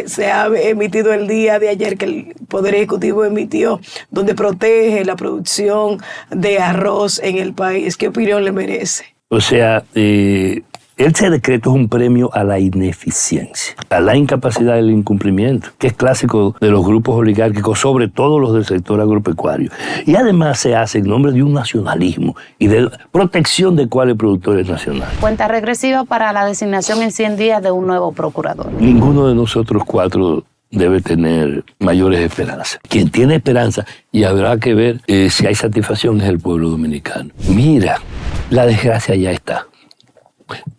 se ha emitido el día de ayer, que el Poder Ejecutivo emitió, donde protege la producción de arroz en el país. ¿Qué opinión le merece? O sea, ese decreto es un premio a la ineficiencia, a la incapacidad del incumplimiento, que es clásico de los grupos oligárquicos, sobre todo los del sector agropecuario. Y además se hace en nombre de un nacionalismo y de protección de cuáles productores nacionales. Cuenta regresiva para la designación en 100 días de un nuevo procurador. Ninguno de nosotros cuatro debe tener mayores esperanzas. Quien tiene esperanza, y habrá que ver si hay satisfacción, es el pueblo dominicano. Mira, la desgracia ya está.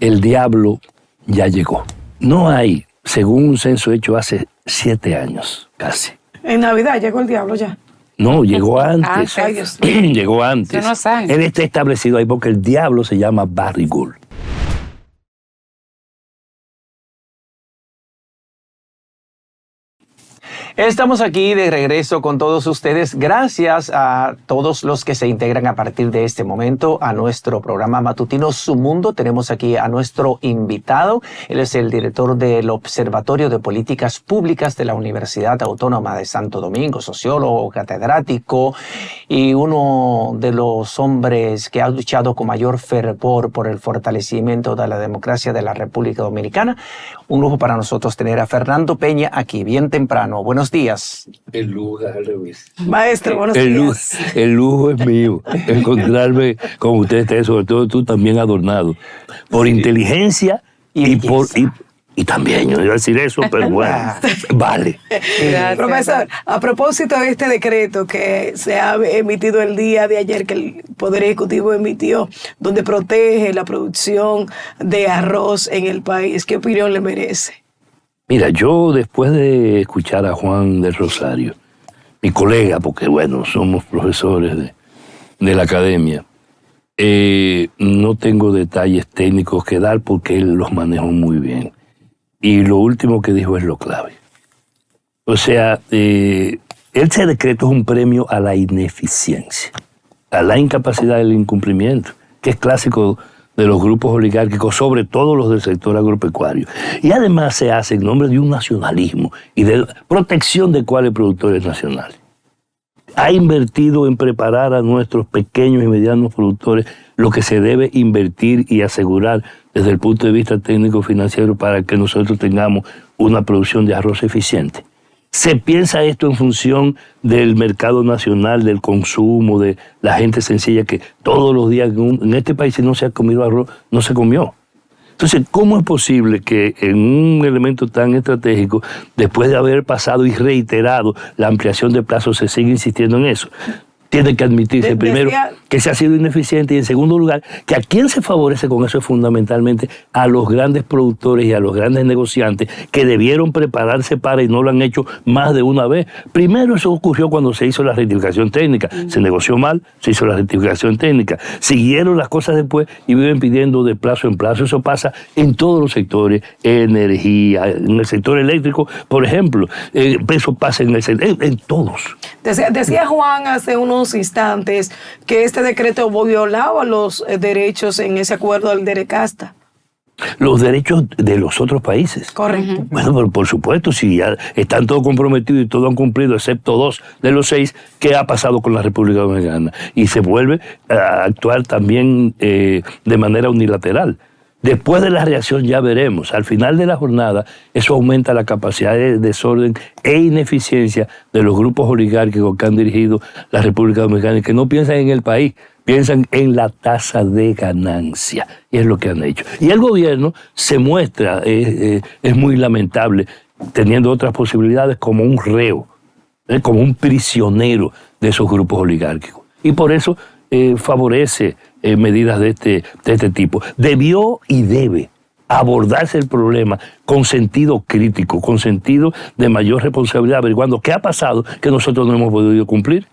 El diablo ya llegó. No hay, según un censo hecho hace 7 años, casi. En Navidad llegó el diablo ya. No, llegó antes. Llegó antes. No saben. Él está establecido ahí porque el diablo se llama Barry Gould. Estamos aquí de regreso con todos ustedes. Gracias a todos los que se integran a partir de este momento a nuestro programa matutino Su Mundo. Tenemos aquí a nuestro invitado. Él es el director del Observatorio de Políticas Públicas de la Universidad Autónoma de Santo Domingo, sociólogo, catedrático y uno de los hombres que ha luchado con mayor fervor por el fortalecimiento de la democracia de la República Dominicana. Un lujo para nosotros tener a Fernando Peña aquí bien temprano. Buenos días. El lujo es al revés. Maestro, buenos días. El lujo es mío. Encontrarme con ustedes, sobre todo tú también adornado. Por inteligencia y también, yo no iba a decir eso, pero bueno, vale. Gracias. Profesor, a propósito de este decreto que se ha emitido el día de ayer, que el Poder Ejecutivo emitió, donde protege la producción de arroz en el país, ¿qué opinión le merece? Mira, yo después de escuchar a Juan del Rosario, mi colega, porque bueno, somos profesores de la academia, no tengo detalles técnicos que dar porque él los manejó muy bien. Y lo último que dijo es lo clave. O sea, ese decreto es un premio a la ineficiencia, a la incapacidad del incumplimiento, que es clásico de los grupos oligárquicos, sobre todo los del sector agropecuario. Y además se hace en nombre de un nacionalismo y de protección de cuáles productores nacionales. Ha invertido en preparar a nuestros pequeños y medianos productores lo que se debe invertir y asegurar desde el punto de vista técnico-financiero para que nosotros tengamos una producción de arroz eficiente. Se piensa esto en función del mercado nacional, del consumo, de la gente sencilla que todos los días en este país, si no se ha comido arroz, no se comió. Entonces, ¿cómo es posible que en un elemento tan estratégico, después de haber pasado y reiterado la ampliación de plazos, se siga insistiendo en eso? Tiene que admitirse primero que se ha sido ineficiente y en segundo lugar que a quien se favorece con eso es fundamentalmente a los grandes productores y a los grandes negociantes que debieron prepararse para y no lo han hecho más de una vez. Primero eso ocurrió cuando se hizo la rectificación técnica. Se negoció mal, se hizo la rectificación técnica. Siguieron las cosas después y viven pidiendo de plazo en plazo. Eso pasa en todos los sectores, energía, en el sector eléctrico, por ejemplo. Eso pasa en todos. Decía Juan hace unos instantes que este decreto violaba los derechos en ese acuerdo del DERECASTA. Los derechos de los otros países. Correcto. Bueno, pero por supuesto, si ya están todos comprometidos y todos han cumplido, excepto 2 de los 6, ¿qué ha pasado con la República Dominicana? Y se vuelve a actuar también de manera unilateral. Después de la reacción ya veremos. Al final de la jornada, eso aumenta la capacidad de desorden e ineficiencia de los grupos oligárquicos que han dirigido la República Dominicana y que no piensan en el país, piensan en la tasa de ganancia. Y es lo que han hecho. Y el gobierno se muestra, es muy lamentable, teniendo otras posibilidades como un reo, como un prisionero de esos grupos oligárquicos. Y por eso favorece medidas de este tipo. Debió y debe abordarse el problema con sentido crítico, con sentido de mayor responsabilidad, averiguando qué ha pasado que nosotros no hemos podido cumplir.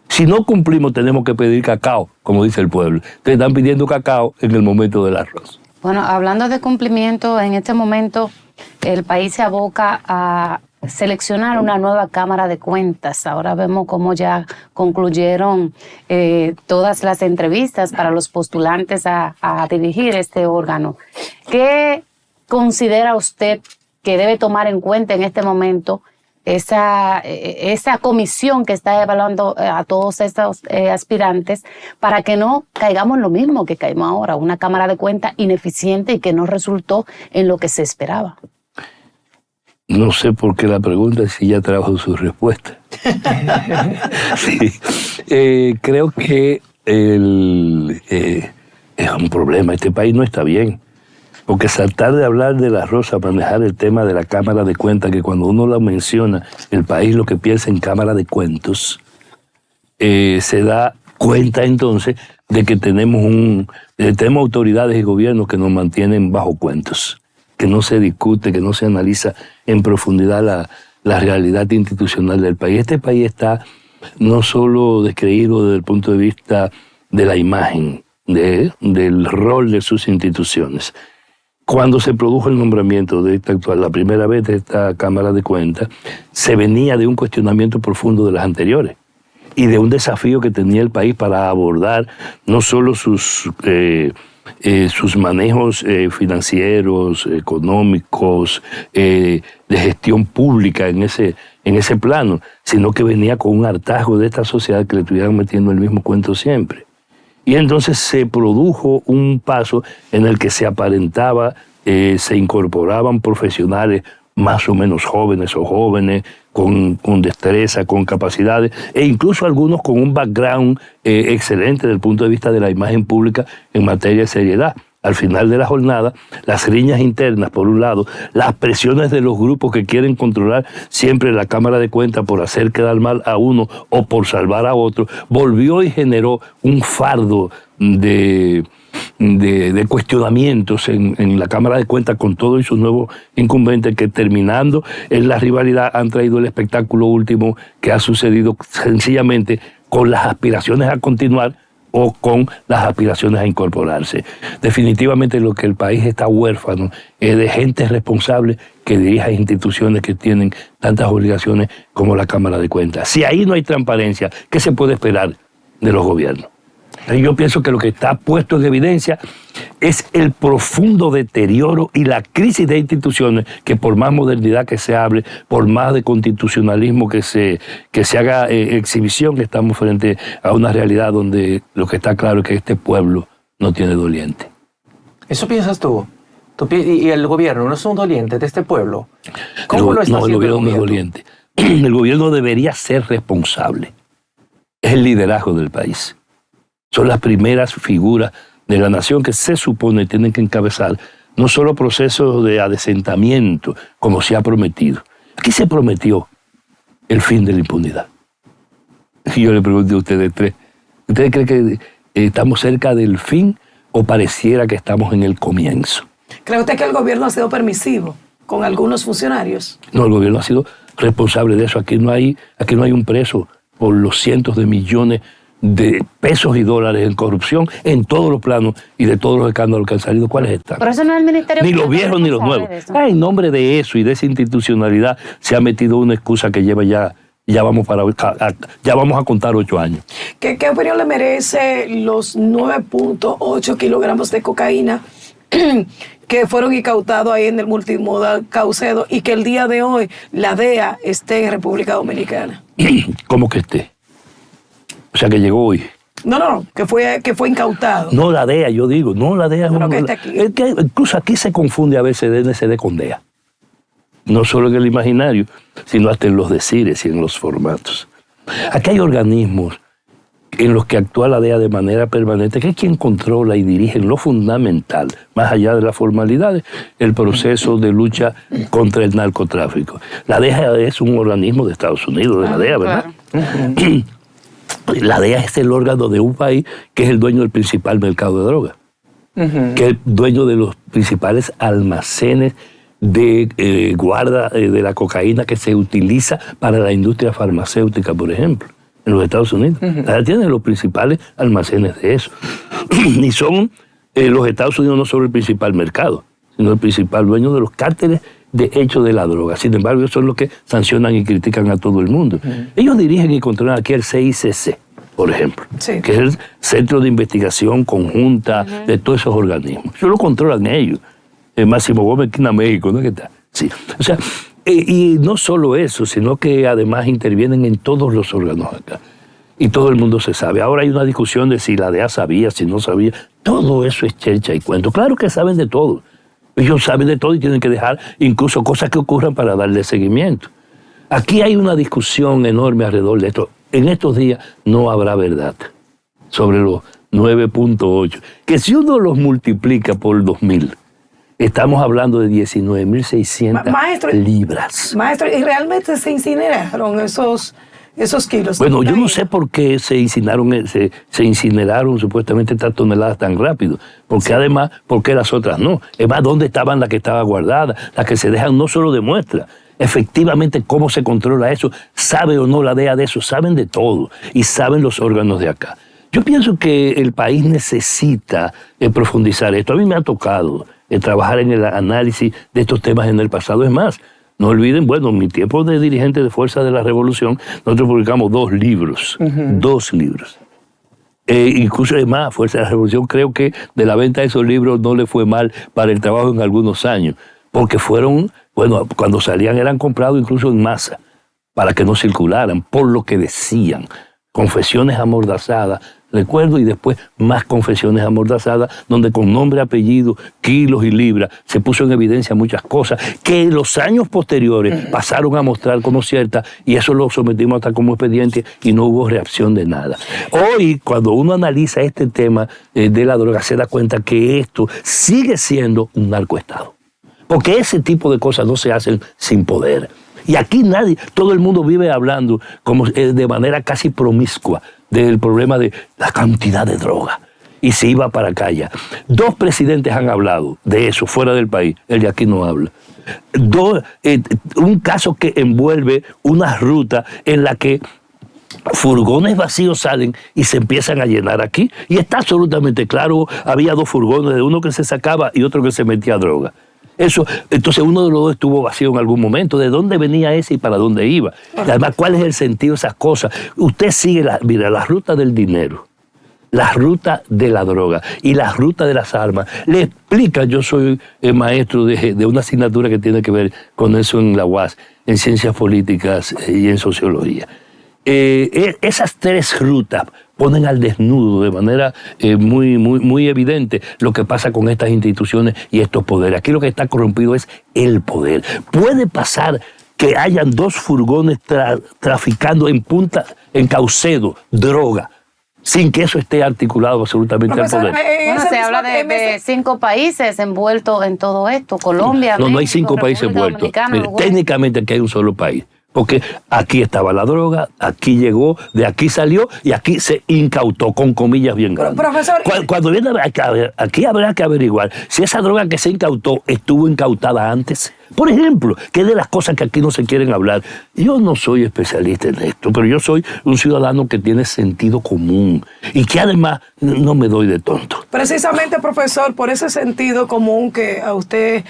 Si no cumplimos, tenemos que pedir cacao, como dice el pueblo. Te están pidiendo cacao en el momento del arroz. Bueno, hablando de cumplimiento, en este momento el país se aboca a seleccionar una nueva Cámara de Cuentas. Ahora vemos cómo ya concluyeron todas las entrevistas para los postulantes a dirigir este órgano. ¿Qué considera usted que debe tomar en cuenta en este momento esa comisión que está evaluando a todos estos aspirantes para que no caigamos en lo mismo que caímos ahora, una Cámara de Cuentas ineficiente y que no resultó en lo que se esperaba. No sé por qué la pregunta es si ya trajo su respuesta. Sí. Creo que es un problema. Este país no está bien. Porque tratar de hablar de la Rosa, manejar el tema de la Cámara de Cuentas, que cuando uno la menciona, el país lo que piensa en Cámara de Cuentos, se da cuenta entonces de que tenemos autoridades y gobiernos que nos mantienen bajo cuentos, que no se discute, que no se analiza en profundidad la realidad institucional del país. Este país está no solo descreído desde el punto de vista de la imagen, del rol de sus instituciones. Cuando se produjo el nombramiento de esta actual, la primera vez de esta Cámara de Cuentas, se venía de un cuestionamiento profundo de las anteriores y de un desafío que tenía el país para abordar no solo sus manejos financieros, económicos, de gestión pública en ese plano, sino que venía con un hartazgo de esta sociedad que le estuvieran metiendo el mismo cuento siempre. Y entonces se produjo un paso en el que se aparentaba, se incorporaban profesionales más o menos jóvenes o jóvenes, con destreza, con capacidades, e incluso algunos con un background excelente desde el punto de vista de la imagen pública en materia de seriedad. Al final de la jornada, las riñas internas, por un lado, las presiones de los grupos que quieren controlar siempre la Cámara de Cuentas por hacer quedar mal a uno o por salvar a otro, volvió y generó un fardo de cuestionamientos en la Cámara de Cuentas con todos sus nuevos incumbentes que, terminando en la rivalidad, han traído el espectáculo último que ha sucedido sencillamente con las aspiraciones a continuar o con las aspiraciones a incorporarse. Definitivamente lo que el país está huérfano es de gente responsable que dirija instituciones que tienen tantas obligaciones como la Cámara de Cuentas. Si ahí no hay transparencia, ¿qué se puede esperar de los gobiernos? Yo pienso que lo que está puesto en evidencia es el profundo deterioro y la crisis de instituciones que, por más modernidad que se hable, por más de constitucionalismo que se haga exhibición, estamos frente a una realidad donde lo que está claro es que este pueblo no tiene doliente. ¿Eso piensas tú? ¿Y el gobierno no es un doliente de este pueblo? ¿Cómo lo está haciendo el gobierno? No es doliente. El gobierno debería ser responsable. Es el liderazgo del país. Son las primeras figuras de la nación que se supone tienen que encabezar no solo procesos de adesentamiento, como se ha prometido. Aquí se prometió el fin de la impunidad. Y yo le pregunto a ustedes tres, ¿ustedes creen que estamos cerca del fin o pareciera que estamos en el comienzo? ¿Cree usted que el gobierno ha sido permisivo con algunos funcionarios? No, el gobierno ha sido responsable de eso. Aquí no hay un preso por los cientos de millones de pesos y dólares en corrupción en todos los planos y de todos los escándalos que han salido. ¿Cuáles están? Pero eso no es el Ministerio Ni los viejos ni los nuevos. En nombre de eso y de esa institucionalidad se ha metido una excusa que lleva ya vamos a contar 8 años. ¿Qué opinión le merece los 9.8 kilogramos de cocaína que fueron incautados ahí en el multimodal Caucedo y que el día de hoy la DEA esté en República Dominicana? ¿Cómo que esté? O sea, que llegó hoy. No, que fue incautado. No, la DEA, yo digo. No, la DEA no. Que está aquí. Es que incluso aquí se confunde a veces DNCD con DEA. No solo en el imaginario, sino hasta en los decires y en los formatos. Aquí hay organismos en los que actúa la DEA de manera permanente, que es quien controla y dirige lo fundamental, más allá de las formalidades, el proceso de lucha contra el narcotráfico. La DEA es un organismo de Estados Unidos, de la DEA, ¿verdad? Claro. La DEA es el órgano de un país que es el dueño del principal mercado de drogas, que es el dueño de los principales almacenes de guarda de la cocaína que se utiliza para la industria farmacéutica, por ejemplo, en los Estados Unidos. La DEA tiene los principales almacenes de eso. Y son los Estados Unidos no solo el principal mercado, sino el principal dueño de los cárteles de hecho de la droga. Sin embargo, ellos son los que sancionan y critican a todo el mundo. Ellos dirigen y controlan aquí el CICC, por ejemplo, que es el Centro de Investigación Conjunta de todos esos organismos. Ellos lo controlan ellos. Máximo Gómez, aquí en México, ¿no? ¿Qué está? Sí. O sea, y no solo eso, sino que además intervienen en todos los órganos acá. Y todo el mundo se sabe. Ahora hay una discusión de si la DEA sabía, si no sabía. Todo eso es chercha y cuento. Claro que saben de todo. Ellos saben de todo y tienen que dejar incluso cosas que ocurran para darle seguimiento. Aquí hay una discusión enorme alrededor de esto. En estos días no habrá verdad sobre los 9.8. Que si uno los multiplica por 2.000, estamos hablando de 19.600 libras. Maestro, ¿y realmente se incineraron esos kilos? Bueno, yo no sé por qué se incineraron supuestamente estas toneladas tan rápido. Porque además, ¿por qué las otras no? Es más, ¿dónde estaban las que estaban guardadas? Las que se dejan no solo de muestra. Efectivamente, ¿cómo se controla eso? ¿Sabe o no la DEA de eso? Saben de todo y saben los órganos de acá. Yo pienso que el país necesita profundizar esto. A mí me ha tocado trabajar en el análisis de estos temas en el pasado. Es más, no olviden, bueno, en mi tiempo de dirigente de Fuerza de la Revolución, nosotros publicamos 2 libros. 2 libros. Incluso es más, Fuerza de la Revolución, creo que de la venta de esos libros no le fue mal para el trabajo en algunos años, porque fueron, bueno, cuando salían eran comprados incluso en masa, para que no circularan, por lo que decían. Confesiones amordazadas, recuerdo, y después más confesiones amordazadas, donde con nombre, apellido, kilos y libras, se puso en evidencia muchas cosas que en los años posteriores pasaron a mostrar como ciertas, y eso lo sometimos hasta como expediente y no hubo reacción de nada. Hoy, cuando uno analiza este tema de la droga, se da cuenta que esto sigue siendo un narcoestado. Porque ese tipo de cosas no se hacen sin poder. Y aquí nadie, todo el mundo vive hablando como de manera casi promiscua del problema de la cantidad de droga. Y se iba para acá ya. 2 presidentes han hablado de eso fuera del país. El de aquí no habla. Un caso que envuelve una ruta en la que furgones vacíos salen y se empiezan a llenar aquí. Y está absolutamente claro, había 2 furgones, de uno que se sacaba y otro que se metía droga. Eso, entonces uno de los 2 estuvo vacío en algún momento. ¿De dónde venía ese y para dónde iba? Además, ¿cuál es el sentido de esas cosas? Usted sigue, mira, la ruta del dinero, la ruta de la droga y la ruta de las armas. Le explica, yo soy maestro de una asignatura que tiene que ver con eso en la UAS, en Ciencias Políticas y en Sociología. Esas 3 rutas ponen al desnudo de manera muy evidente lo que pasa con estas instituciones y estos poderes. Aquí lo que está corrompido es el poder. Puede pasar que hayan 2 furgones traficando en Caucedo droga, sin que eso esté articulado absolutamente al poder. Bueno, se habla de 5 países envueltos en todo esto. Colombia, no, México, no hay 5 países envueltos. Técnicamente aquí hay un solo país. Porque aquí estaba la droga, aquí llegó, de aquí salió y aquí se incautó, con comillas bien grandes. Profesor, cuando viene aquí habrá que averiguar si esa droga que se incautó estuvo incautada antes. Por ejemplo, que es de las cosas que aquí no se quieren hablar. Yo no soy especialista en esto, pero yo soy un ciudadano que tiene sentido común y que además no me doy de tonto. Precisamente, profesor, por ese sentido común que usted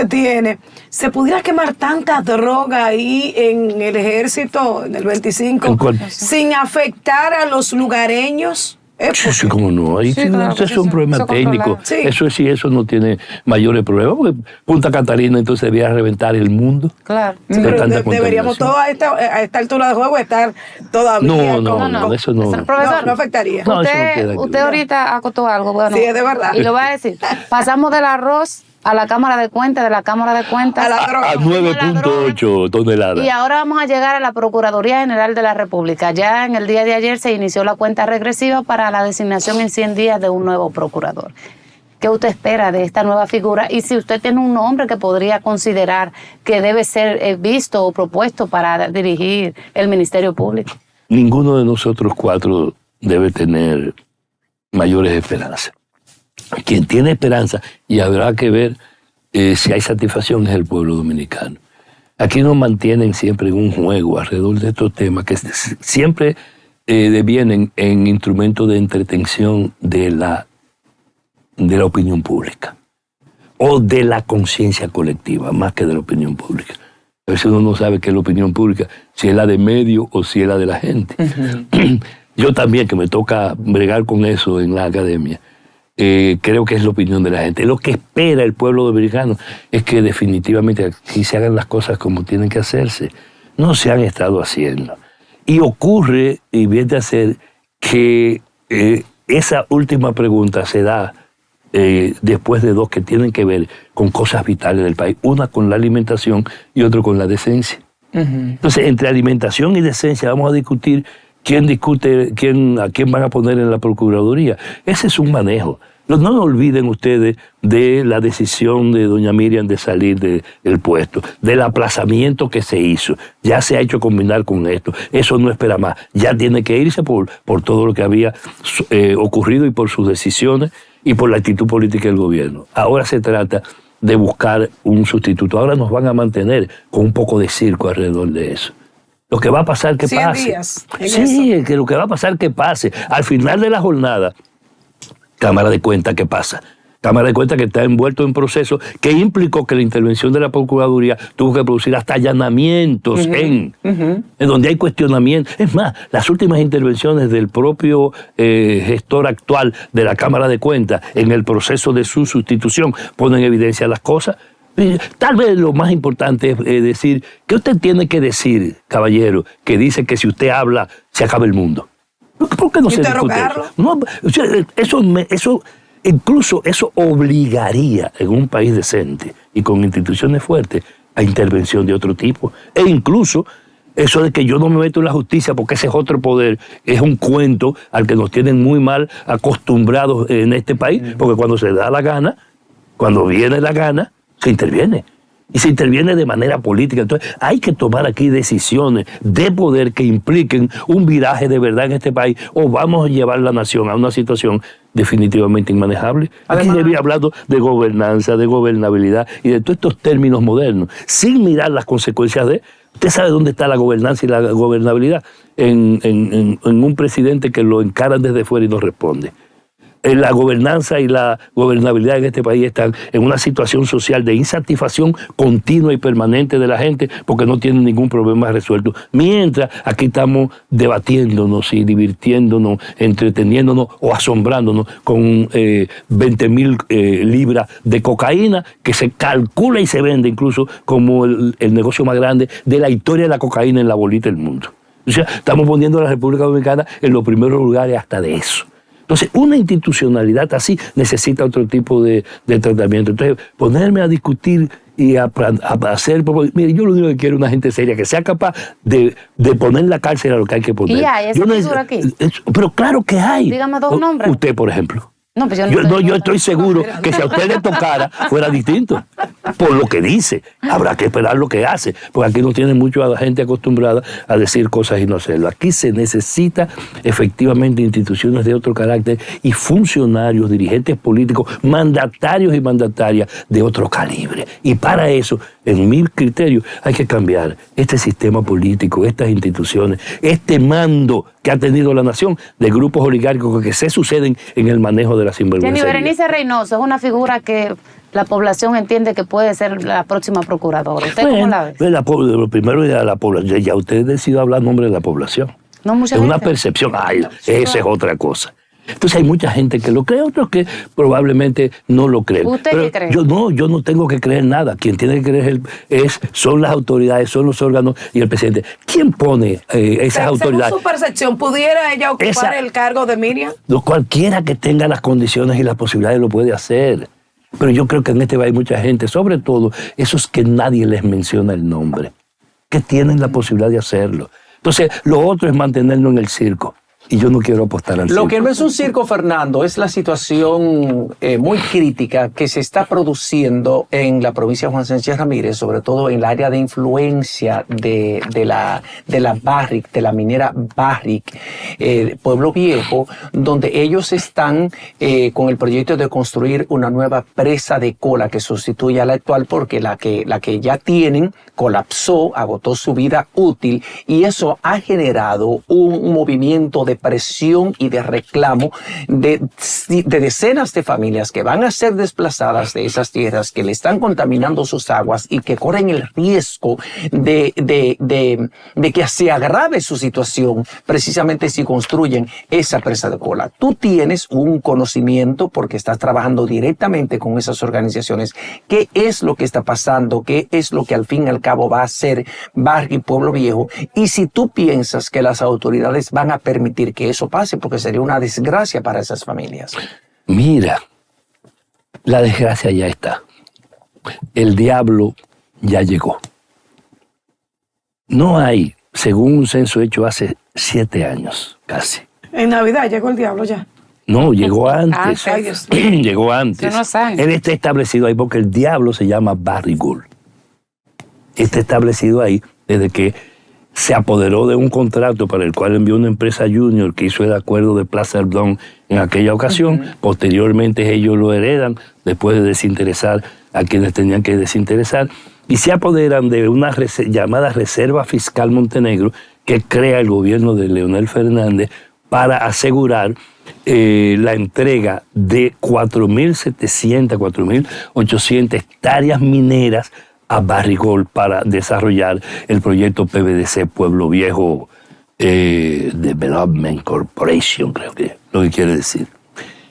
tiene, ¿se pudiera quemar tanta droga ahí en el ejército, en el 25, sin afectar a los lugareños? Sí, cómo no. Ahí sí, claro, eso es un problema técnico. Sí. Eso no tiene mayores problemas. Porque Punta Catalina entonces debía reventar el mundo. Claro. Sí, pero deberíamos todos a esta altura de juego estar todavía. No, eso no. Profesor, no afectaría. Usted ahorita acotó algo. Bueno, sí, es de verdad. Y lo voy a decir. Pasamos del arroz a la Cámara de Cuentas, de la Cámara de Cuentas a 9.8 toneladas. Y ahora vamos a llegar a la Procuraduría General de la República. Ya en el día de ayer se inició la cuenta regresiva para la designación en 100 días de un nuevo procurador. ¿Qué usted espera de esta nueva figura? Y si usted tiene un nombre que podría considerar que debe ser visto o propuesto para dirigir el Ministerio Público. Ninguno de nosotros 4 debe tener mayores esperanzas. Quien tiene esperanza, y habrá que ver si hay satisfacción, es el pueblo dominicano. Aquí nos mantienen siempre en un juego alrededor de estos temas que siempre devienen en instrumentos de entretención de la opinión pública o de la conciencia colectiva, más que de la opinión pública. A veces uno no sabe qué es la opinión pública, si es la de medio o si es la de la gente. Yo también, que me toca bregar con eso en la academia, creo que es la opinión de la gente. Lo que espera el pueblo dominicano es que definitivamente aquí se hagan las cosas como tienen que hacerse. No se han estado haciendo. Y ocurre, y viene a ser, que esa última pregunta se da después de dos que tienen que ver con cosas vitales del país. Una con la alimentación y otra con la decencia. Entonces, entre alimentación y decencia vamos a discutir a quién van a poner en la Procuraduría. Ese es un manejo. No olviden ustedes de la decisión de doña Miriam de salir del puesto, del aplazamiento que se hizo. Ya se ha hecho combinar con esto. Eso no espera más. Ya tiene que irse por todo lo que había ocurrido y por sus decisiones y por la actitud política del gobierno. Ahora se trata de buscar un sustituto. Ahora nos van a mantener con un poco de circo alrededor de eso. Lo que va a pasar que 100 pase. días en Sí, eso. que lo que va a pasar que pase. Al final de la jornada, Cámara de Cuentas, ¿qué pasa? Cámara de Cuentas que está envuelto en proceso que implicó que la intervención de la Procuraduría tuvo que producir hasta allanamientos en donde hay cuestionamiento. Es más, las últimas intervenciones del propio gestor actual de la Cámara de Cuentas en el proceso de su sustitución ponen en evidencia las cosas. Tal vez lo más importante es decir, ¿qué usted tiene que decir, caballero, que dice que si usted habla se acaba el mundo? ¿Por qué no se discute eso? No, incluso eso obligaría en un país decente y con instituciones fuertes a intervención de otro tipo. E incluso eso de que yo no me meto en la justicia porque ese es otro poder, es un cuento al que nos tienen muy mal acostumbrados en este país, porque cuando se da la gana, cuando viene la gana, se interviene. Y se interviene de manera política. Entonces hay que tomar aquí decisiones de poder que impliquen un viraje de verdad en este país, o vamos a llevar la nación a una situación definitivamente inmanejable. Aquí se había hablado de gobernanza, de gobernabilidad y de todos estos términos modernos, sin mirar las consecuencias de... ¿Usted sabe dónde está la gobernanza y la gobernabilidad? En un presidente que lo encaran desde fuera y no responde. La gobernanza y la gobernabilidad en este país están en una situación social de insatisfacción continua y permanente de la gente porque no tienen ningún problema resuelto. Mientras aquí estamos debatiéndonos y divirtiéndonos, entreteniéndonos o asombrándonos con 20,000 libras de cocaína que se calcula y se vende incluso como el negocio más grande de la historia de la cocaína en la bolita del mundo. O sea, estamos poniendo a la República Dominicana en los primeros lugares hasta de eso. Entonces, una institucionalidad así necesita otro tipo de tratamiento. Entonces, ponerme a discutir y a hacer... Mire, yo lo único que quiero es una gente seria, que sea capaz de poner en la cárcel a lo que hay que poner. ¿Y hay esa figura aquí? Pero claro que hay. Dígame dos nombres. Usted, por ejemplo. No, pues yo estoy seguro que si a usted le tocara fuera distinto. Por lo que dice, habrá que esperar lo que hace, porque aquí no tiene mucha gente acostumbrada a decir cosas y no hacerlo. Aquí se necesita efectivamente instituciones de otro carácter y funcionarios, dirigentes políticos, mandatarios y mandatarias de otro calibre. Y para eso, en mi criterio, hay que cambiar este sistema político, estas instituciones, este mando que ha tenido la nación de grupos oligárquicos que se suceden en el manejo de la sinvergüenza. Jenny Berenice Reynoso es una figura que la población entiende que puede ser la próxima procuradora. ¿Usted cómo la ve? Lo primero es la población. Ya usted decidió hablar en nombre de la población. No, mucha es gente. Una percepción. Esa es otra cosa. Entonces hay mucha gente que lo cree, otros que probablemente no lo creen. ¿Usted pero qué cree? Yo no tengo que creer nada. Quien tiene que creer son las autoridades, son los órganos y el presidente. ¿Quién pone esas autoridades? Según su percepción, ¿pudiera ella ocupar el cargo de Miriam? Cualquiera que tenga las condiciones y las posibilidades lo puede hacer. Pero yo creo que en este país hay mucha gente, sobre todo esos que nadie les menciona el nombre, que tienen la posibilidad de hacerlo. Entonces, lo otro es mantenernos en el circo. Y yo no quiero apostar al circo. Lo que no es un circo, Fernando, es la situación muy crítica que se está produciendo en la provincia de Juan Sánchez Ramírez, sobre todo en el área de influencia de la Barrick, de la minera Barrick, Pueblo Viejo, donde ellos están con el proyecto de construir una nueva presa de cola que sustituya a la actual, porque la que ya tienen colapsó, agotó su vida útil, y eso ha generado un movimiento de de presión y de reclamo de decenas de familias que van a ser desplazadas de esas tierras, que le están contaminando sus aguas y que corren el riesgo de que se agrave su situación precisamente si construyen esa presa de cola. Tú tienes un conocimiento porque estás trabajando directamente con esas organizaciones. ¿Qué es lo que está pasando? ¿Qué es lo que al fin y al cabo va a hacer Barry Pueblo Viejo? Y si tú piensas que las autoridades van a permitir que eso pase, porque sería una desgracia para esas familias. Mira, la desgracia ya está. El diablo ya llegó. No hay, según un censo hecho hace 7 años, casi. En Navidad llegó el diablo ya. No, llegó antes. Llegó antes. Él está establecido ahí porque el diablo se llama Barry Gould. Está establecido ahí desde que se apoderó de un contrato para el cual envió una empresa junior que hizo el acuerdo de Plaza Ardón en aquella ocasión. Posteriormente ellos lo heredan después de desinteresar a quienes tenían que desinteresar y se apoderan de una llamada Reserva Fiscal Montenegro que crea el gobierno de Leonel Fernández para asegurar la entrega de 4.700, 4.800 hectáreas mineras a Barry Gould para desarrollar el proyecto PVDC Pueblo Viejo Development Corporation, creo que es lo que quiere decir.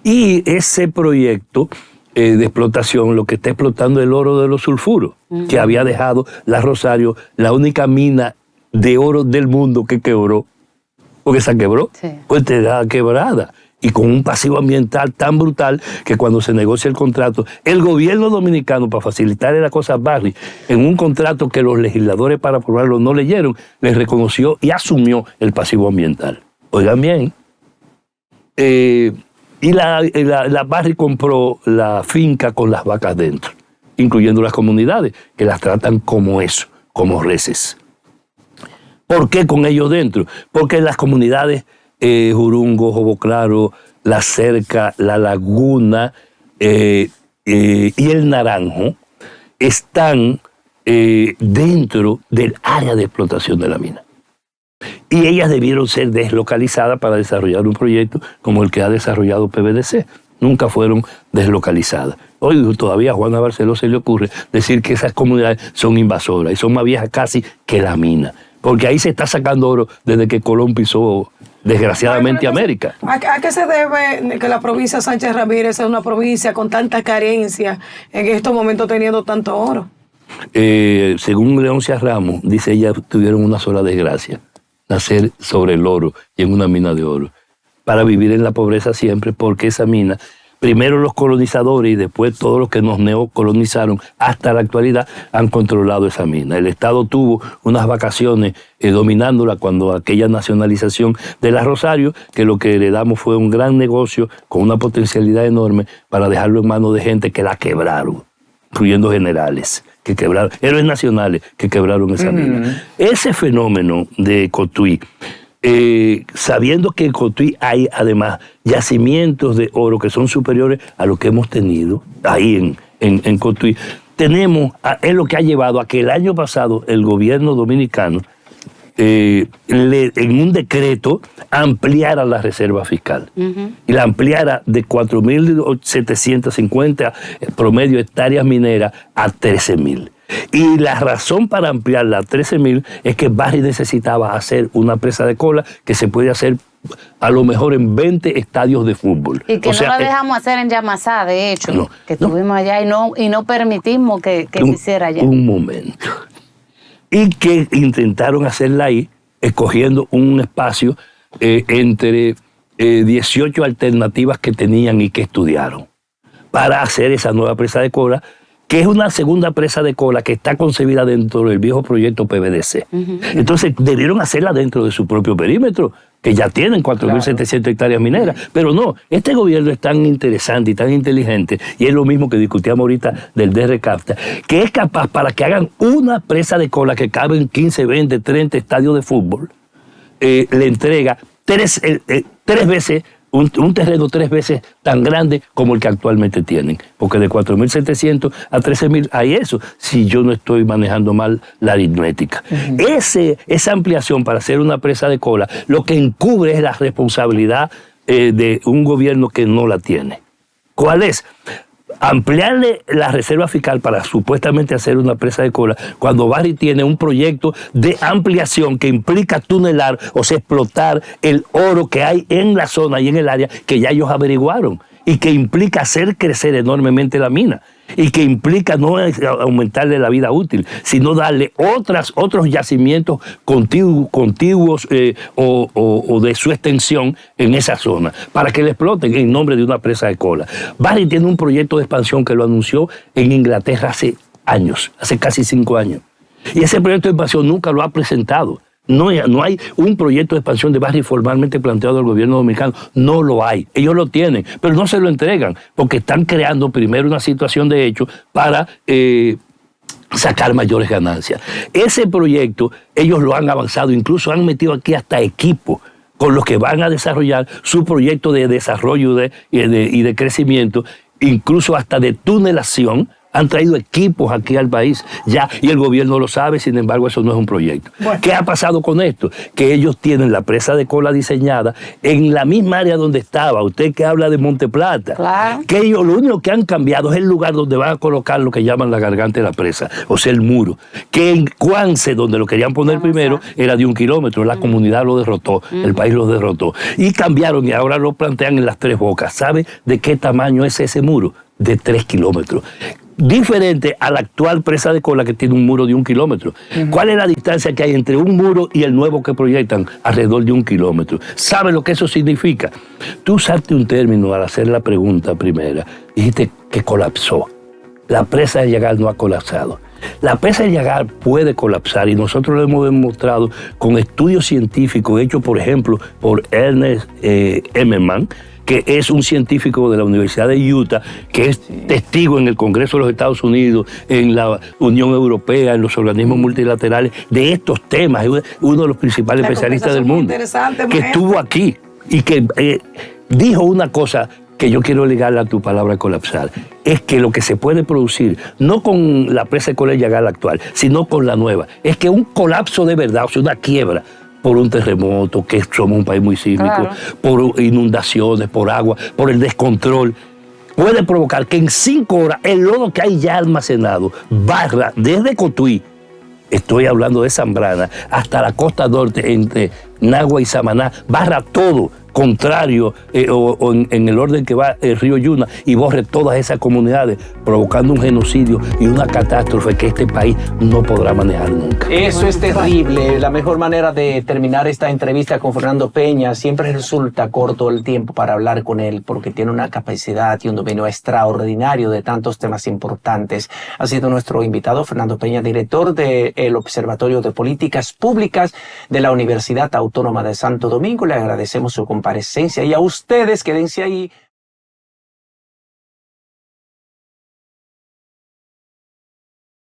Y ese proyecto de explotación lo que está explotando el oro de los sulfuros, que había dejado la Rosario, la única mina de oro del mundo que quebró, porque se quebró, pues te da quebrada. Y con un pasivo ambiental tan brutal que cuando se negocia el contrato, el gobierno dominicano, para facilitarle la cosa a Barry, en un contrato que los legisladores para aprobarlo no leyeron, les reconoció y asumió el pasivo ambiental. Oigan bien. Y la Barry compró la finca con las vacas dentro, incluyendo las comunidades, que las tratan como eso, como reses. ¿Por qué con ellos dentro? Porque las comunidades Jurungo, Jobo Claro, La Cerca, La Laguna y El Naranjo están dentro del área de explotación de la mina. Y ellas debieron ser deslocalizadas para desarrollar un proyecto como el que ha desarrollado PVDC. Nunca fueron deslocalizadas. Hoy todavía a Juana Barceló se le ocurre decir que esas comunidades son invasoras y son más viejas casi que la mina. Porque ahí se está sacando oro desde que Colón pisó, desgraciadamente, América. ¿A qué se debe que la provincia Sánchez Ramírez sea una provincia con tanta carencia en estos momentos teniendo tanto oro? Según Leoncia Ramos, dice ella, tuvieron una sola desgracia: nacer sobre el oro y en una mina de oro, para vivir en la pobreza siempre, porque esa mina, primero los colonizadores y después todos los que nos neocolonizaron hasta la actualidad han controlado esa mina. El Estado tuvo unas vacaciones dominándola cuando aquella nacionalización de la Rosario, que lo que heredamos fue un gran negocio con una potencialidad enorme para dejarlo en manos de gente que la quebraron, incluyendo generales que quebraron, héroes nacionales que quebraron esa mina. Ese fenómeno de Cotuí, sabiendo que en Cotuí hay además yacimientos de oro que son superiores a lo que hemos tenido ahí en Cotuí, es lo que ha llevado a que el año pasado el gobierno dominicano en un decreto ampliara la reserva fiscal y la ampliara de 4.750 promedio hectáreas mineras a 13.000. Y la razón para ampliarla a 13.000 es que Barry necesitaba hacer una presa de cola que se puede hacer a lo mejor en 20 estadios de fútbol. Y que no la dejamos hacer en Yamasá, de hecho, que estuvimos allá y no permitimos que se hiciera allá. Un momento. Y que intentaron hacerla ahí, escogiendo un espacio entre 18 alternativas que tenían y que estudiaron para hacer esa nueva presa de cola, que es una segunda presa de cola que está concebida dentro del viejo proyecto PVDC. Entonces debieron hacerla dentro de su propio perímetro, que ya tienen 4.700 hectáreas mineras. Pero no, este gobierno es tan interesante y tan inteligente, y es lo mismo que discutíamos ahorita del DRCAFTA, que es capaz para que hagan una presa de cola que cabe en 15, 20, 30 estadios de fútbol, le entrega tres veces un terreno 3 veces tan grande como el que actualmente tienen. Porque de 4.700 a 13.000 hay eso, si yo no estoy manejando mal la aritmética. Esa ampliación para hacer una presa de cola, lo que encubre es la responsabilidad de un gobierno que no la tiene. ¿Cuál es? Ampliarle la reserva fiscal para supuestamente hacer una presa de cola cuando Barrick tiene un proyecto de ampliación que implica tunelar, o sea, explotar el oro que hay en la zona y en el área que ya ellos averiguaron, y que implica hacer crecer enormemente la mina, y que implica no aumentarle la vida útil, sino darle otros yacimientos contiguos o de su extensión en esa zona, para que le exploten en nombre de una presa de cola. Barrick tiene un proyecto de expansión que lo anunció en Inglaterra hace años, hace casi 5 años. Y ese proyecto de expansión nunca lo ha presentado. No hay un proyecto de expansión de Barrick formalmente planteado al gobierno dominicano. No lo hay. Ellos lo tienen, pero no se lo entregan porque están creando primero una situación de hecho para sacar mayores ganancias. Ese proyecto ellos lo han avanzado, incluso han metido aquí hasta equipos con los que van a desarrollar su proyecto de desarrollo y de crecimiento, incluso hasta de tunelación. Han traído equipos aquí al país ya, y el gobierno lo sabe, sin embargo eso no es un proyecto. Bueno. ¿Qué ha pasado con esto? Que ellos tienen la presa de cola diseñada en la misma área donde estaba. Usted que habla de Monte Plata. Claro. Que ellos lo único que han cambiado es el lugar donde van a colocar lo que llaman la garganta de la presa, o sea, el muro. Que en Cuance, donde lo querían poner primero, era de 1 kilómetro. La comunidad lo derrotó, el país lo derrotó. Y cambiaron y ahora lo plantean en las 3 bocas. ¿Sabe de qué tamaño es ese muro? De 3 kilómetros. Diferente a la actual presa de cola que tiene un muro de 1 kilómetro. ¿Cuál es la distancia que hay entre un muro y el nuevo que proyectan? Alrededor de 1 kilómetro. ¿Sabe lo que eso significa? Tú usaste un término al hacer la pregunta primera. Dijiste que colapsó. La presa de Yagar no ha colapsado. La presa de Yagar puede colapsar y nosotros lo hemos demostrado con estudios científicos hechos, por ejemplo, por Ernest Emmerman, que es un científico de la Universidad de Utah, que es testigo en el Congreso de los Estados Unidos, en la Unión Europea, en los organismos multilaterales de estos temas. Es uno de los principales especialistas del mundo, que estuvo aquí y que dijo una cosa que yo quiero ligarla a tu palabra colapsar, es que lo que se puede producir, no con la presa de cola de Yagar actual, sino con la nueva, es que un colapso de verdad, o sea, una quiebra, por un terremoto, que somos un país muy sísmico, claro, por inundaciones, por agua, por el descontrol, puede provocar que en 5 horas el lodo que hay ya almacenado barra desde Cotuí, estoy hablando de Zambrana, hasta la costa norte, entre Nagua y Samaná, barra todo contrario en el orden que va el río Yuna y borre todas esas comunidades, provocando un genocidio y una catástrofe que este país no podrá manejar nunca. Eso es terrible. La mejor manera de terminar esta entrevista con Fernando Peña, siempre resulta corto el tiempo para hablar con él porque tiene una capacidad y un dominio extraordinario de tantos temas importantes. Ha sido nuestro invitado Fernando Peña, director del Observatorio de Políticas Públicas de la Universidad Autónoma de Santo Domingo. Le agradecemos su comparecencia y a ustedes quédense ahí